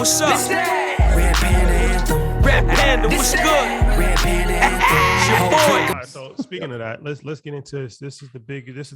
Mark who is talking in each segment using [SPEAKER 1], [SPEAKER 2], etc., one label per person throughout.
[SPEAKER 1] what's up? Red Panda Anthem. Red Panda, what's good? Red Panda Anthem. Your boy.
[SPEAKER 2] All right, so speaking of that, let's get into this. This is the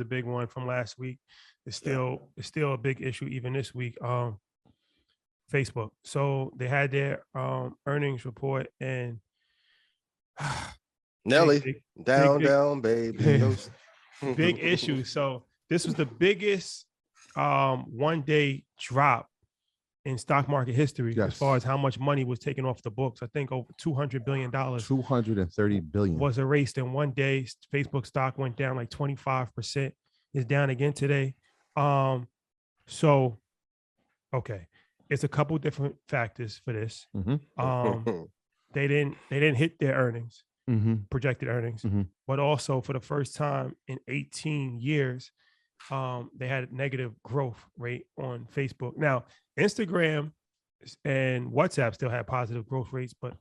[SPEAKER 2] big one from last week. It's still a big issue even this week. Facebook. So they had their earnings report and
[SPEAKER 3] Nelly, down, baby.
[SPEAKER 2] Big issue. So this was the biggest one-day drop in stock market history as far as how much money was taken off the books. I think over $200 billion.
[SPEAKER 4] $230 billion
[SPEAKER 2] was erased in one day. Facebook stock went down like 25%. It's down again today. So, okay, it's a couple different factors for this. They didn't hit their earnings, projected earnings, but also for the first time in 18 years, they had a negative growth rate on Facebook. Now, Instagram and WhatsApp still had positive growth rates, but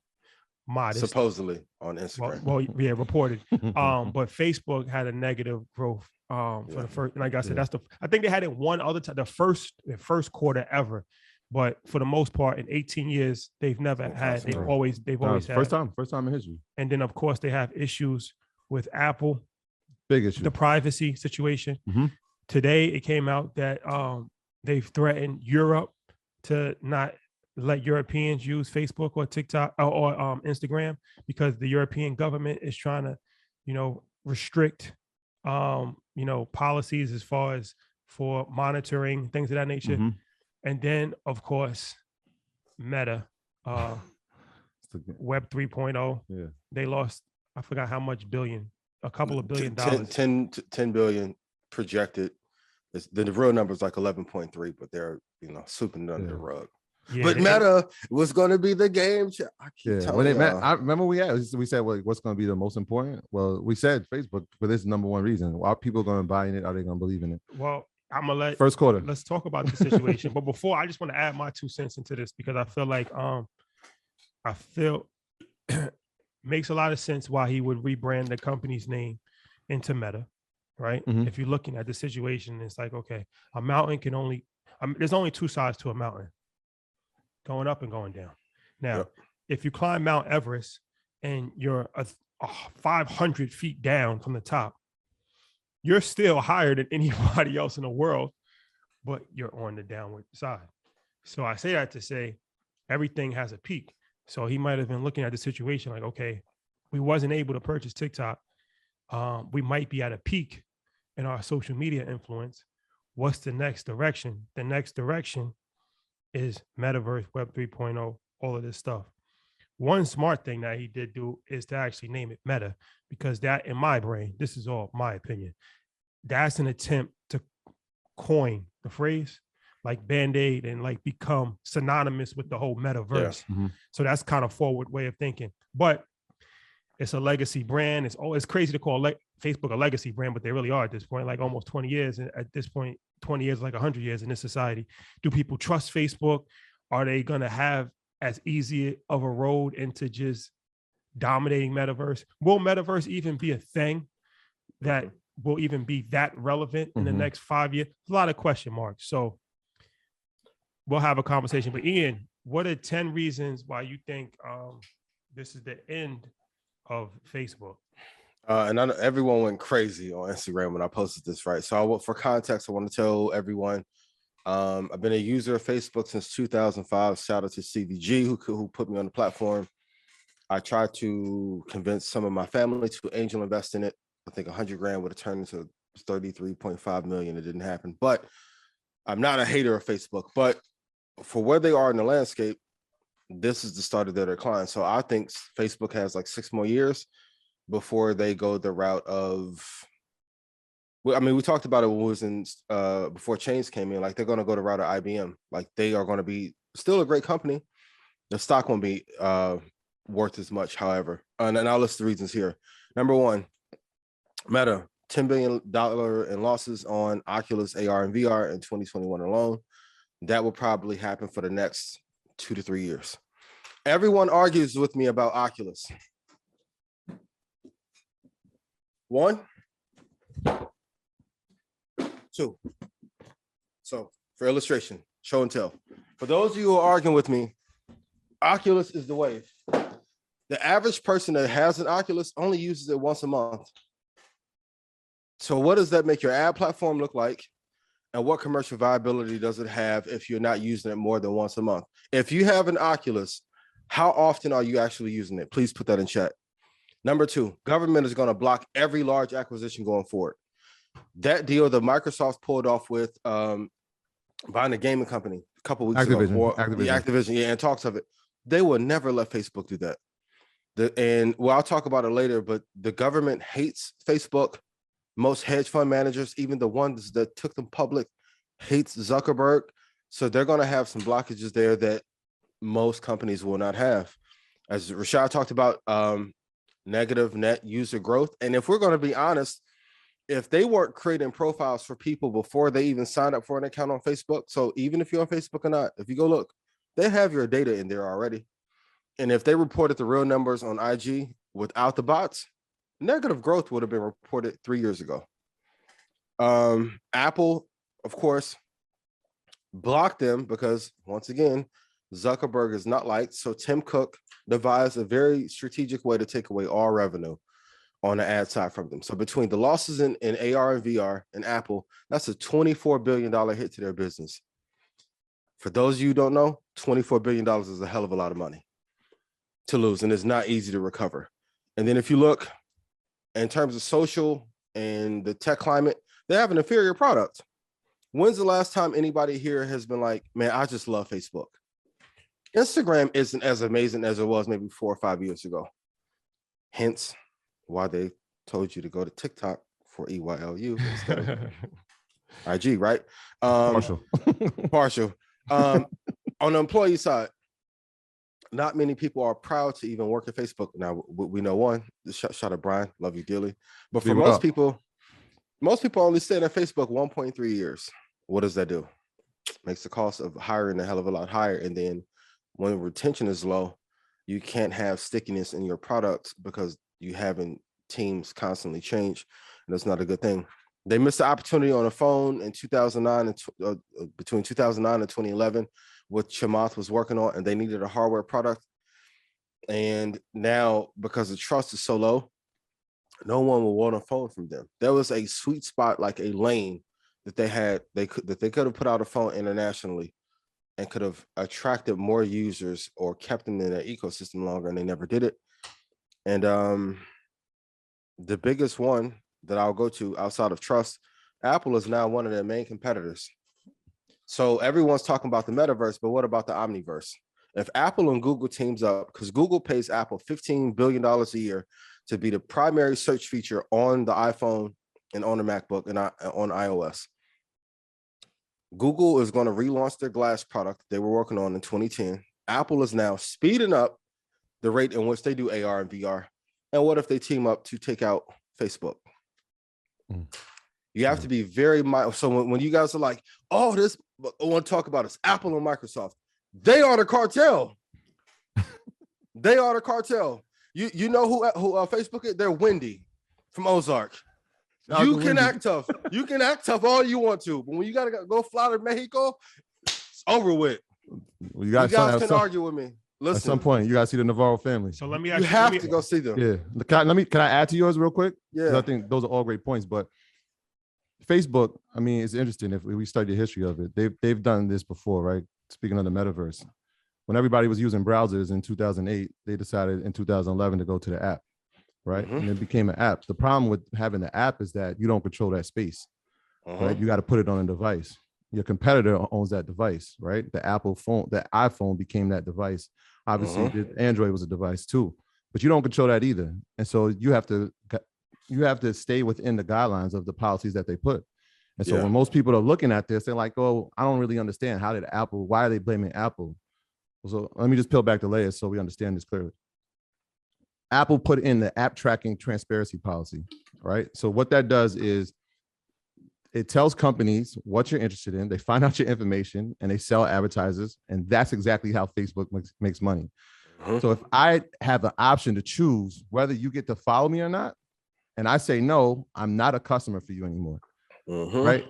[SPEAKER 2] modest.
[SPEAKER 3] Supposedly on Instagram.
[SPEAKER 2] Well, yeah, reported. But Facebook had a negative growth for the first. Like I said, I think they had it one other time, the first quarter ever. But for the most part, in 18 years, they've never had. They've always had
[SPEAKER 4] first time in history.
[SPEAKER 2] And then, of course, they have issues with Apple.
[SPEAKER 4] Big issue.
[SPEAKER 2] The privacy situation. Today, it came out that they've threatened Europe to not let Europeans use Facebook or TikTok or Instagram because the European government is trying to, restrict, policies as far as for monitoring things of that nature. And then, of course, Meta, Web 3.0. Yeah. They lost, I forgot how much billion, a couple of $billion.
[SPEAKER 3] 10 billion projected. The real number is like 11.3, but they're swooping it under the rug. Yeah, but Meta was going to be the game. I keep telling you.
[SPEAKER 4] I remember we said, well, what's going to be the most important? Well, we said Facebook for this number one reason. Are people going to buy in it? Are they going to believe in it?
[SPEAKER 2] Well, I'm gonna let
[SPEAKER 4] first quarter.
[SPEAKER 2] Let's talk about the situation. But before, I just want to add my 2 cents into this because I feel like makes a lot of sense why he would rebrand the company's name into Meta, right? If you're looking at the situation, it's like, okay, a mountain can only there's only two sides to a mountain, going up and going down. Now, if you climb Mount Everest and you're 500 feet down from the top, you're still higher than anybody else in the world, but you're on the downward side. So I say that to say everything has a peak. So he might have been looking at the situation like, okay, we wasn't able to purchase TikTok. We might be at a peak in our social media influence. What's the next direction? The next direction is Metaverse, Web 3.0, all of this stuff. One smart thing that he did do is to actually name it Meta, because that, in my brain, this is all my opinion, that's an attempt to coin the phrase like Band-Aid and like become synonymous with the whole metaverse. So that's kind of forward way of thinking. But it's a legacy brand. It's crazy to call Facebook a legacy brand, but they really are at this point, like almost 20 years. And at this point, 20 years is like 100 years in this society. Do people trust Facebook? Are they going to have as easy of a road into just dominating metaverse? Will metaverse even be a thing that will even be that relevant in the next 5 years? A lot of question marks. So we'll have a conversation. But Ian, what are 10 reasons why you think this is the end of Facebook?
[SPEAKER 3] And I know everyone went crazy on Instagram when I posted this, right? So for context, I want to tell everyone, I've been a user of Facebook since 2005. Shout out to CVG who put me on the platform. I tried to convince some of my family to angel invest in it. I think 100 grand would have turned into 33.5 million. It didn't happen, but I'm not a hater of Facebook, but for where they are in the landscape, this is the start of their decline. So I think Facebook has like 6 more years before they go the route of, I mean, we talked about it when it was in before Chains came in, like they're going to go the route of IBM. Like they are going to be still a great company. The stock won't be worth as much, however. And I'll list the reasons here. Number one, Meta, $10 billion in losses on Oculus AR and VR in 2021 alone. That will probably happen for the next 2 to 3 years. Everyone argues with me about Oculus. 1, 2. So for illustration, show and tell. For those of you who are arguing with me, Oculus is the wave. The average person that has an Oculus only uses it once a month. So what does that make your ad platform look like? And what commercial viability does it have if you're not using it more than once a month? If you have an Oculus, how often are you actually using it? Please put that in chat. Number two, government is going to block every large acquisition going forward. That deal that Microsoft pulled off with buying a gaming company a couple weeks ago. Activision, yeah, and talks of it. They will never let Facebook do that. I'll talk about it later, but the government hates Facebook. Most hedge fund managers, even the ones that took them public, hates Zuckerberg. So they're going to have some blockages there that most companies will not have. As Rashad talked about, negative net user growth. And if we're going to be honest, if they weren't creating profiles for people before they even signed up for an account on Facebook, so even if you're on Facebook or not, if you go look, they have your data in there already. And if they reported the real numbers on IG without the bots, negative growth would have been reported 3 years ago. Apple, of course, blocked them because, once again, Zuckerberg is not liked. So Tim Cook devised a very strategic way to take away all revenue on the ad side from them. So between the losses in AR and VR and Apple, that's a $24 billion hit to their business. For those of you who don't know, $24 billion is a hell of a lot of money to lose, and it's not easy to recover. And then if you look in terms of social and the tech climate, they have an inferior product. When's the last time anybody here has been like, man, I just love Facebook? Instagram isn't as amazing as it was maybe 4 or 5 years ago. Hence why they told you to go to TikTok for EYLU instead of IG, right? Partial. On the employee side, not many people are proud to even work at Facebook. Now, we know one. Shout out Brian, love you dearly. But for most people only stay at Facebook 1.3 years. What does that do? Makes the cost of hiring a hell of a lot higher. And then when retention is low, you can't have stickiness in your products because you having teams constantly change. And that's not a good thing. They missed the opportunity on a phone in 2009 and between 2009 and 2011, what Chamath was working on, and they needed a hardware product. And now, because the trust is so low, no one will want a phone from them. There was a sweet spot, like a lane that they had, they could have put out a phone internationally and could have attracted more users or kept them in their ecosystem longer, and they never did it. And the biggest one that I'll go to outside of trust, Apple is now one of their main competitors. So everyone's talking about the metaverse, but what about the omniverse? If Apple and Google teams up, because Google pays Apple $15 billion a year to be the primary search feature on the iPhone and on the MacBook and on iOS. Google is going to relaunch their Glass product they were working on in 2010. Apple is now speeding up the rate in which they do AR and VR. And what if they team up to take out Facebook? You have to be very mindful. So when you guys are like, oh, this, I want to talk about is Apple and Microsoft. They are the cartel. They are the cartel. You know who Facebook is? They're Wendy from Ozark. You can act tough. You can act tough all you want to, but when you gotta go fly to Mexico, it's over with. You guys can argue with me. Listen,
[SPEAKER 4] at some point, you gotta see the Navarro family.
[SPEAKER 2] So let me ask
[SPEAKER 3] you. Have to go see them.
[SPEAKER 4] Yeah. Can I add to yours real quick? Yeah. I think those are all great points. But Facebook, I mean, it's interesting if we study the history of it. They've done this before, right? Speaking of the metaverse, when everybody was using browsers in 2008, they decided in 2011 to go to the app, right? And it became an app. The problem with having the app is that you don't control that space, right? You got to put it on a device. Your competitor owns that device, right? The Apple phone, the iPhone became that device. Obviously, Android was a device too, but you don't control that either. And so you have to stay within the guidelines of the policies that they put. And so when most people are looking at this, they're like, oh, I don't really understand. Why are they blaming Apple? So let me just peel back the layers so we understand this clearly. Apple put in the app tracking transparency policy, right? So what that does is it tells companies what you're interested in. They find out your information and they sell advertisers. And that's exactly how Facebook makes money. So if I have an option to choose whether you get to follow me or not, and I say, no, I'm not a customer for you anymore, right?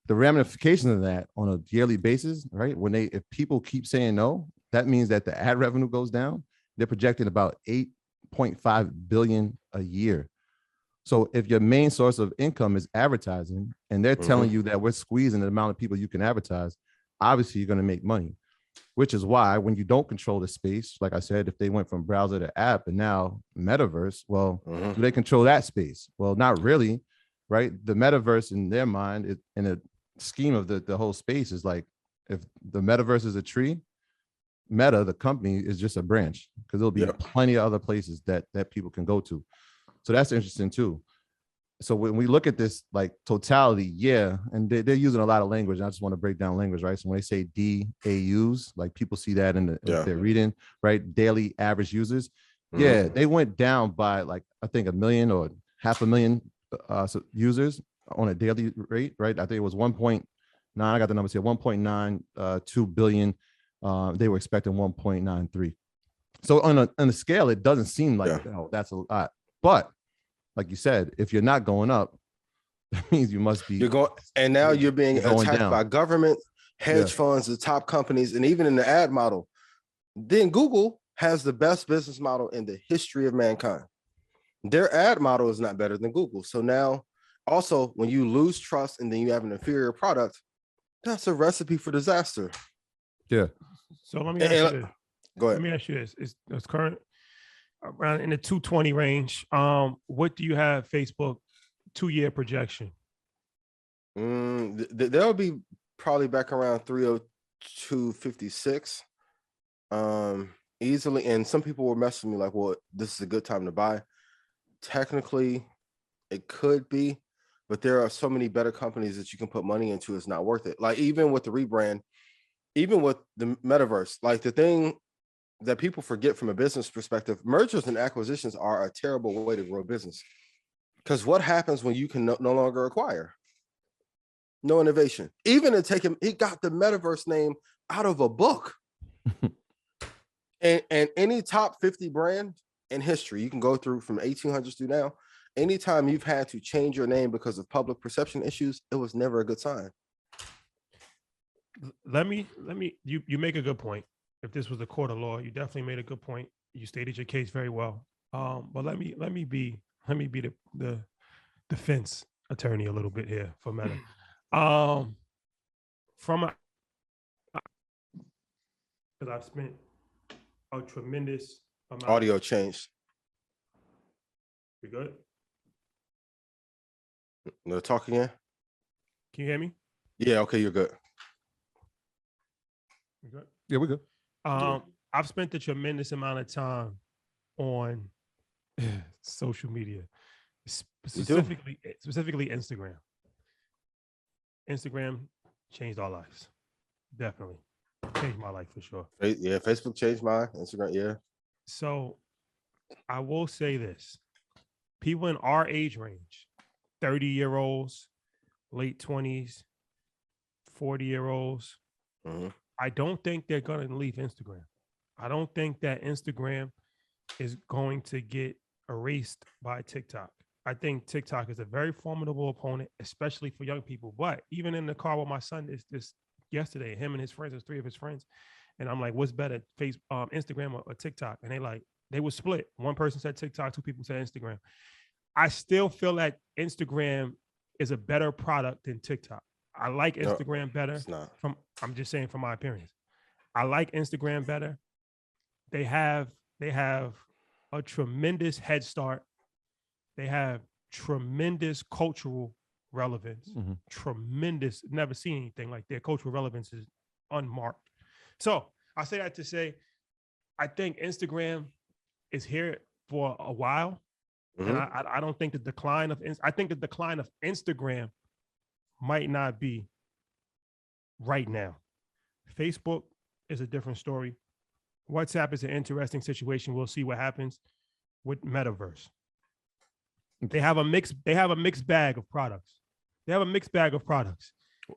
[SPEAKER 4] the ramifications of that on a yearly basis, right? If people keep saying no, that means that the ad revenue goes down. They're projecting about 8.5 billion a year. So if your main source of income is advertising and they're telling you that we're squeezing the amount of people you can advertise, obviously you're going to make money, which is why when you don't control the space, like I said, if they went from browser to app and now metaverse, well, do they control that space? Well, not really, right? The metaverse in their mind, in a scheme of the whole space, is like, if the metaverse is a tree, Meta, the company, is just a branch, because there'll be plenty of other places that people can go to. So that's interesting too. So when we look at this like totality, and they're using a lot of language. I just want to break down language, right? So when they say DAUs, like people see that in if they're reading, right? Daily average users. Yeah, they went down by like, I think 1 million or 500,000 users on a daily rate, right? I think it was 1.9. I got the numbers here, 1.92 billion. They were expecting 1.93. So on a scale, it doesn't seem like that's a lot. But like you said, if you're not going up, that means you must be.
[SPEAKER 3] You're going, and now you're being attacked by government, hedge funds, the top companies, and even in the ad model. Then Google has the best business model in the history of mankind. Their ad model is not better than Google. So now, also, when you lose trust and then you have an inferior product, that's a recipe for disaster.
[SPEAKER 4] Yeah.
[SPEAKER 2] So let me ask you this.
[SPEAKER 3] Go ahead.
[SPEAKER 2] Let me ask you this: it's current around in the 220 range. What do you have Facebook 2-year projection?
[SPEAKER 3] They'll be probably back around 302.56 easily. And some people were messaging me like, well, this is a good time to buy. Technically, it could be, but there are so many better companies that you can put money into. It's not worth it. Like even with the rebrand, even with the metaverse, like the thing that people forget from a business perspective, mergers and acquisitions are a terrible way to grow business. Because what happens when you can no longer acquire? No innovation. Even to take him, he got the metaverse name out of a book. and any top 50 brand in history, you can go through from 1800s to now, anytime you've had to change your name because of public perception issues, it was never a good sign.
[SPEAKER 2] You make a good point. If this was a court of law, you definitely made a good point. You stated your case very well. But let me be the defense attorney a little bit here for Meta. Because I've spent a tremendous amount.
[SPEAKER 3] Audio changed.
[SPEAKER 2] We good?
[SPEAKER 3] No talking again.
[SPEAKER 2] Can you hear me?
[SPEAKER 3] Yeah. Okay, you're good.
[SPEAKER 2] We good?
[SPEAKER 4] Yeah, we're good.
[SPEAKER 2] I've spent a tremendous amount of time on social media, specifically Instagram. Instagram changed our lives. Definitely changed my life for sure.
[SPEAKER 3] Yeah, Facebook changed mine. Instagram, yeah.
[SPEAKER 2] So I will say this: people in our age range, 30-year-olds, late 20s, 40-year-olds, I don't think they're going to leave Instagram. I don't think that Instagram is going to get erased by TikTok. I think TikTok is a very formidable opponent, especially for young people. But even in the car with my son this yesterday, him and his friends, there's 3 of his friends, and I'm like, what's better, Instagram or TikTok? And they were split. One person said TikTok, 2 people said Instagram. I still feel like Instagram is a better product than TikTok. I like Instagram better.
[SPEAKER 3] It's not.
[SPEAKER 2] I'm just saying from my appearance. I like Instagram better. They have a tremendous head start. They have tremendous cultural relevance. Tremendous. Never seen anything like their cultural relevance is unmarked. So I say that to say, I think Instagram is here for a while. And I don't think the decline of Instagram might not be right now. Facebook is a different story. WhatsApp is an interesting situation. We'll see what happens with Metaverse. They have a mixed bag of products. And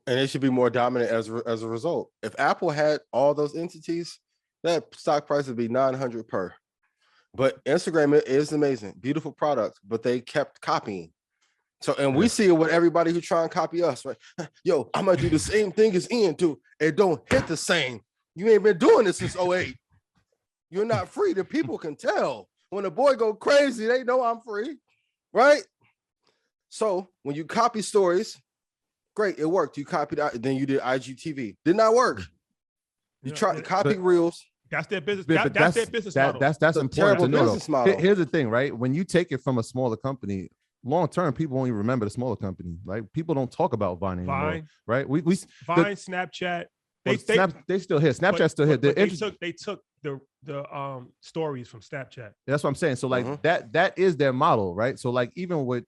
[SPEAKER 3] it should be more dominant as a result. If Apple had all those entities, that stock price would be 900 per. But Instagram is amazing, beautiful product, but they kept copying. So, and we see it with everybody who try and copy us, right? Yo, I'm gonna do the same thing as Ian do. It don't hit the same. You ain't been doing this since 08. You're not free. The people can tell. When a boy go crazy, they know I'm free, right? So when you copy stories, great, it worked. You copied out, then you did IGTV. Did not work. You try to copy reels.
[SPEAKER 2] That's their business.
[SPEAKER 4] That's
[SPEAKER 2] their business model.
[SPEAKER 4] That's important to know.
[SPEAKER 3] Model.
[SPEAKER 4] Here's the thing, right? When you take it from a smaller company, long term, people only remember the smaller company. Right? People don't talk about Vine anymore. Right? We
[SPEAKER 2] Vine, Snapchat. They
[SPEAKER 4] still here. Snapchat's still here.
[SPEAKER 2] They took the stories from Snapchat.
[SPEAKER 4] That's what I'm saying. So like that is their model, right? So like even with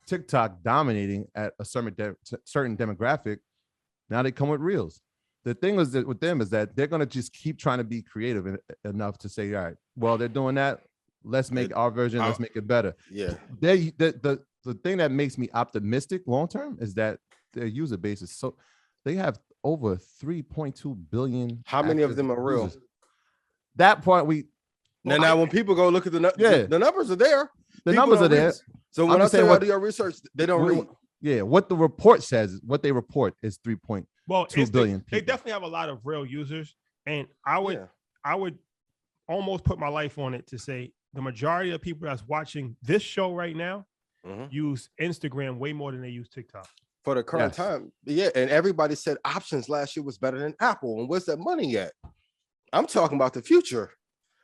[SPEAKER 4] TikTok dominating at a certain demographic, now they come with reels. The thing is that with them is that they're gonna just keep trying to be creative enough to say, all right, well, they're doing that. Let's make our version. Let's make it better.
[SPEAKER 3] Yeah.
[SPEAKER 4] The thing that makes me optimistic long term is that their user base is so they have over 3.2 billion.
[SPEAKER 3] How many of them are real?
[SPEAKER 4] Users. That part
[SPEAKER 3] now when people go look at the numbers are there.
[SPEAKER 4] The numbers are there.
[SPEAKER 3] So when I say I do your research, they don't read.
[SPEAKER 4] Yeah, what the report says, what they report is 3.2 billion.
[SPEAKER 2] They definitely have a lot of real users, and I would almost put my life on it to say the majority of people that's watching this show right now use Instagram way more than they use TikTok.
[SPEAKER 3] For the current time. Yeah. And everybody said options last year was better than Apple. And where's that money at? I'm talking about the future.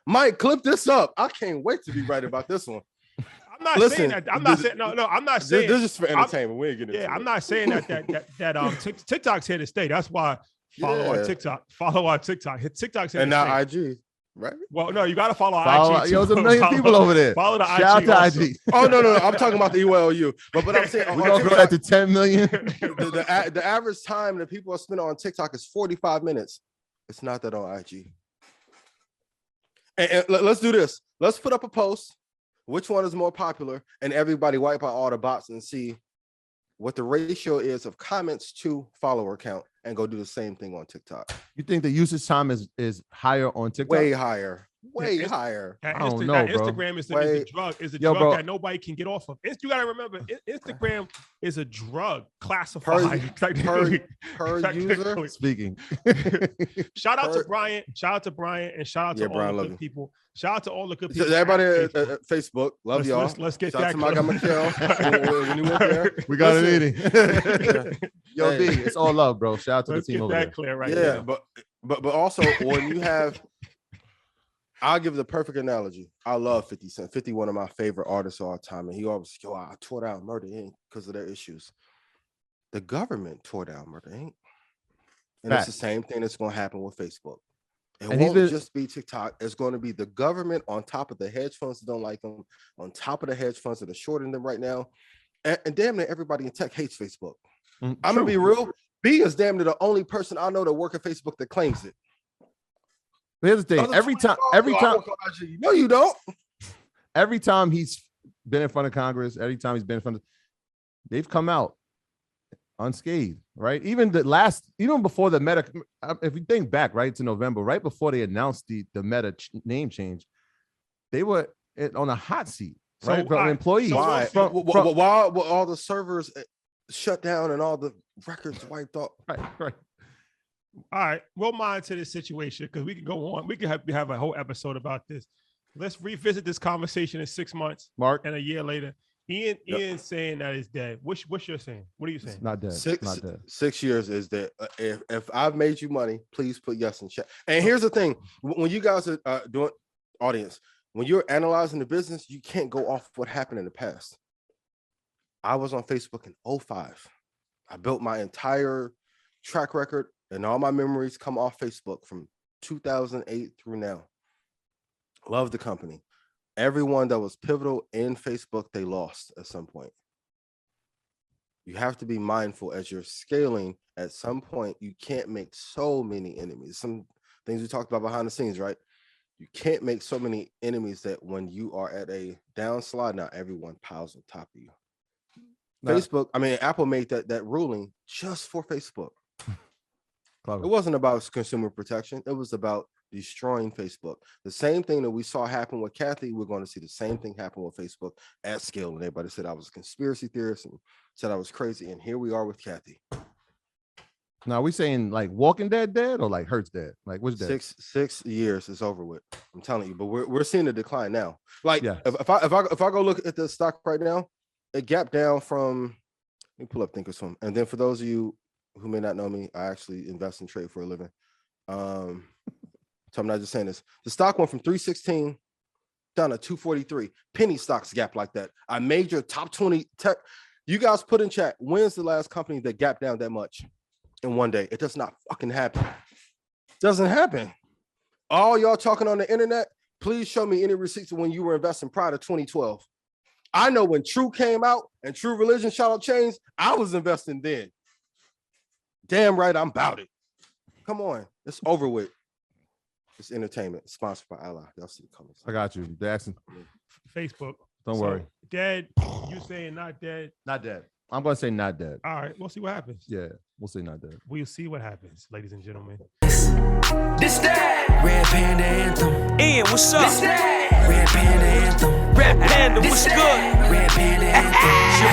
[SPEAKER 3] Mike, clip this up. I can't wait to be right about this one.
[SPEAKER 2] I'm not saying that. I'm not saying I'm not saying
[SPEAKER 3] this is for entertainment. We ain't getting
[SPEAKER 2] I'm not saying that TikTok's here to stay. That's why follow our TikTok. Follow our TikTok. TikTok's here
[SPEAKER 3] and
[SPEAKER 2] to
[SPEAKER 3] now
[SPEAKER 2] stay.
[SPEAKER 3] IG. Right.
[SPEAKER 2] Well, no, you got to follow IG.
[SPEAKER 4] Yo, there's a million people over there.
[SPEAKER 2] Follow the
[SPEAKER 4] Shout
[SPEAKER 2] IG.
[SPEAKER 4] Shout
[SPEAKER 2] also.
[SPEAKER 4] to IG.
[SPEAKER 3] Oh no, I'm talking about the ULU. But I'm saying
[SPEAKER 4] we're gonna grow that to 10 million.
[SPEAKER 3] The average time that people are spending on TikTok is 45 minutes. It's not that on IG. And let's do this. Let's put up a post. Which one is more popular? And everybody wipe out all the bots and see what the ratio is of comments to follower count, and go do the same thing on TikTok.
[SPEAKER 4] You think the usage time is higher on TikTok?
[SPEAKER 3] Way higher. Way higher.
[SPEAKER 4] I don't know, bro.
[SPEAKER 2] Instagram is the drug. Is a drug that nobody can get off of. You gotta remember, Instagram is a drug classified
[SPEAKER 3] per user.
[SPEAKER 4] Speaking.
[SPEAKER 2] Shout out to Brian. Shout out to Brian, and shout out to all the good people. Shout out to all the good people.
[SPEAKER 3] Everybody at Facebook, love y'all.
[SPEAKER 2] Let's get
[SPEAKER 3] shout
[SPEAKER 2] that.
[SPEAKER 3] Out to my guy Michael. When you went there,
[SPEAKER 4] we got a meeting. Yo, B, it's all love, bro. Shout out to the team over there.
[SPEAKER 2] That clear, right?
[SPEAKER 3] Yeah, but also when you have. I'll give the perfect analogy. I love 50 Cent. 50, one of my favorite artists of all time. And he always, I tore down Murder Inc. because of their issues. The government tore down Murder Inc. And it's the same thing that's going to happen with Facebook. It won't just be TikTok. It's going to be the government on top of the hedge funds that don't like them, on top of the hedge funds that are shorting them right now. And damn near everybody in tech hates Facebook. I'm going to be real. B is damn near the only person I know that work at Facebook that claims it.
[SPEAKER 4] But here's the thing. Every time,
[SPEAKER 3] no, you don't.
[SPEAKER 4] Every time he's been in front of Congress, every time he's been in front of, they've come out unscathed, right? Even before the Meta, if we think back, right, to November, right before they announced the Meta name change, they were on a hot seat, right? From employees.
[SPEAKER 3] Why? While all the servers shut down and all the records wiped off.
[SPEAKER 4] Right.
[SPEAKER 2] All right, we'll monitor this situation because we can go on. We can have a whole episode about this. Let's revisit this conversation in 6 months,
[SPEAKER 4] Mark,
[SPEAKER 2] and a year later. Ian's saying that it's dead. What's your saying? What are you saying?
[SPEAKER 4] It's not dead.
[SPEAKER 3] Not dead. 6 years is dead. If I've made you money, please put yes in chat. And here's the thing: when you guys are doing audience, when you're analyzing the business, you can't go off what happened in the past. I was on Facebook in 2005. I built my entire track record. And all my memories come off Facebook from 2008 through now. Love the company. Everyone that was pivotal in Facebook, they lost at some point. You have to be mindful as you're scaling. At some point, you can't make so many enemies. Some things we talked about behind the scenes, right? You can't make so many enemies that when you are at a downslide, now everyone piles on top of you. Apple made that ruling just for Facebook. It wasn't about consumer protection. It was about destroying Facebook. The same thing that we saw happen with Kathy, we're going to see the same thing happen with Facebook at scale. And everybody said I was a conspiracy theorist and said I was crazy. And here we are with Kathy.
[SPEAKER 4] Now, are we saying like Walking Dead dead or like Hurts dead? Like which dead?
[SPEAKER 3] 6 years is over with. I'm telling you, but we're seeing a decline now. Like
[SPEAKER 4] Yeah.
[SPEAKER 3] if I go look at the stock right now, it gapped down from. Let me pull up Thinkorswim. And then for those of you who may not know me, I actually invest and trade for a living. So I'm not just saying this. The stock went from 316 down to 243. Penny stocks gap like that. A major top 20 tech. You guys put in chat. When's the last company that gapped down that much in one day? It does not fucking happen. Doesn't happen. All y'all talking on the internet, please show me any receipts of when you were investing prior to 2012. I know when True came out and True Religion shot up chains, I was investing then. Damn right, I'm about it. Come on, it's over with. It's entertainment, sponsored by Ally. Y'all see the comments.
[SPEAKER 4] I got you. Jackson.
[SPEAKER 2] Facebook.
[SPEAKER 4] Don't worry.
[SPEAKER 2] Dead. You saying not dead?
[SPEAKER 4] Not dead. I'm gonna say not dead.
[SPEAKER 2] All right, we'll see what happens.
[SPEAKER 4] Yeah, we'll say not dead.
[SPEAKER 2] We'll see what happens, ladies and gentlemen.
[SPEAKER 1] This that Red Panda Anthem.
[SPEAKER 5] Ian, what's up?
[SPEAKER 1] This that Red Panda Anthem.
[SPEAKER 5] Red Panda, what's
[SPEAKER 1] This
[SPEAKER 5] good?
[SPEAKER 1] that Red Panda Anthem.